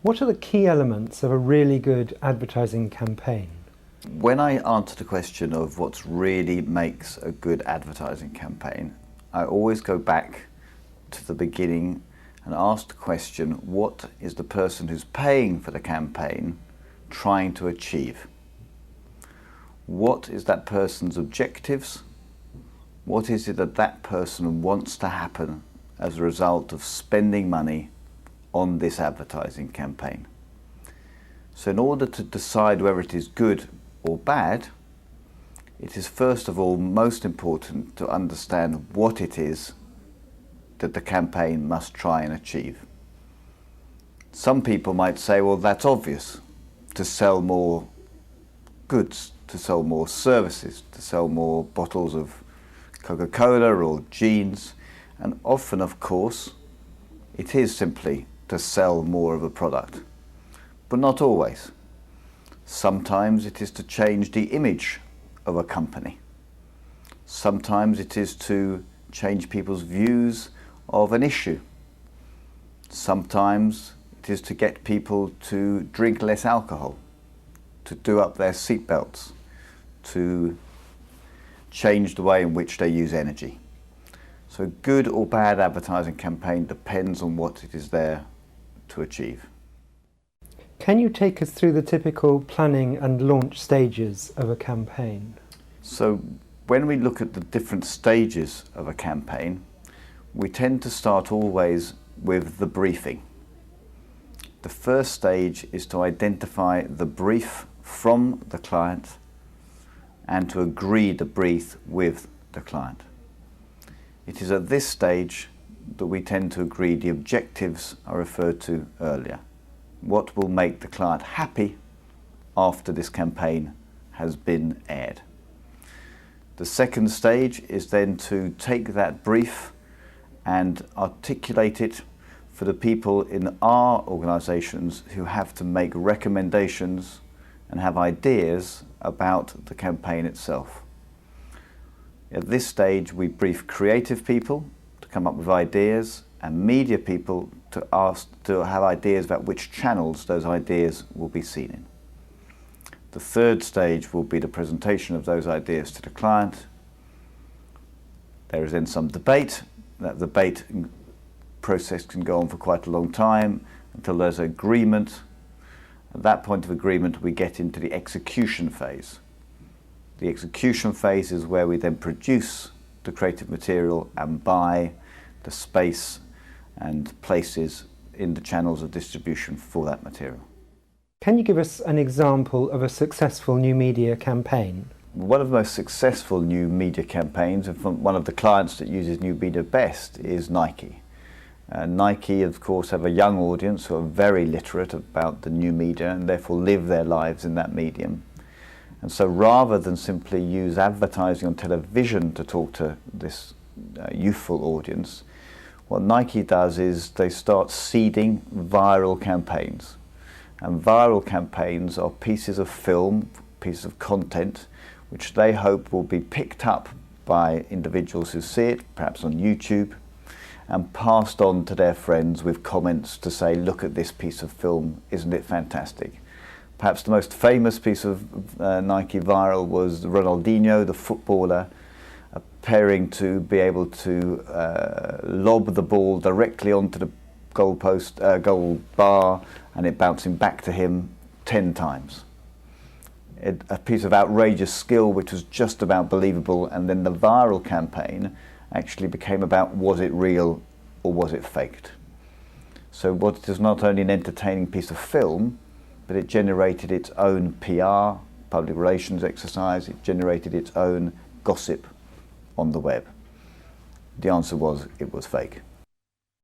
What are the key elements of a really good advertising campaign? When I answer the question of what really makes a good advertising campaign, I always go back to the beginning and ask the question, what is the person who's paying for the campaign trying to achieve? What is that person's objectives? What is it that that person wants to happen as a result of spending money on this advertising campaign? So in order to decide whether it is good or bad, it is first of all most important to understand what it is that the campaign must try and achieve. Some people might say, well, that's obvious, to sell more goods, to sell more services, to sell more bottles of Coca-Cola or jeans, and often, of course, it is simply to sell more of a product, but not always. Sometimes it is to change the image of a company. Sometimes it is to change people's views of an issue. Sometimes it is to get people to drink less alcohol, to do up their seatbelts, to change the way in which they use energy. So good or bad advertising campaign depends on what it is there to achieve. Can you take us through the typical planning and launch stages of a campaign? So when we look at the different stages of a campaign, we tend to start always with the briefing. The first stage is to identify the brief from the client and to agree the brief with the client. It is at this stage that we tend to agree the objectives I referred to earlier. What will make the client happy after this campaign has been aired. The second stage is then to take that brief and articulate it for the people in our organisations who have to make recommendations and have ideas about the campaign itself. At this stage, we brief creative people to come up with ideas and media people to have ideas about which channels those ideas will be seen in. The third stage will be the presentation of those ideas to the client. There is then some debate. That debate process can go on for quite a long time until there's agreement. At that point of agreement, we get into the execution phase. The execution phase is where we then produce the creative material and buy the space and places in the channels of distribution for that material. Can you give us an example of a successful new media campaign? One of the most successful new media campaigns, and from one of the clients that uses new media best, is Nike. Nike, of course, have a young audience who are very literate about the new media and therefore live their lives in that medium. And so rather than simply use advertising on television to talk to this youthful audience, what Nike does is they start seeding viral campaigns. And viral campaigns are pieces of film, pieces of content, which they hope will be picked up by individuals who see it, perhaps on YouTube, and passed on to their friends with comments to say, look at this piece of film, isn't it fantastic? Perhaps the most famous piece of Nike viral was Ronaldinho, the footballer, appearing to be able to lob the ball directly onto the goal bar and it bouncing back to him 10 times. A piece of outrageous skill which was just about believable, and then the viral campaign actually became about, was it real or was it faked? So what is not only an entertaining piece of film, but it generated its own PR, public relations exercise, it generated its own gossip on the web. The answer was, it was fake.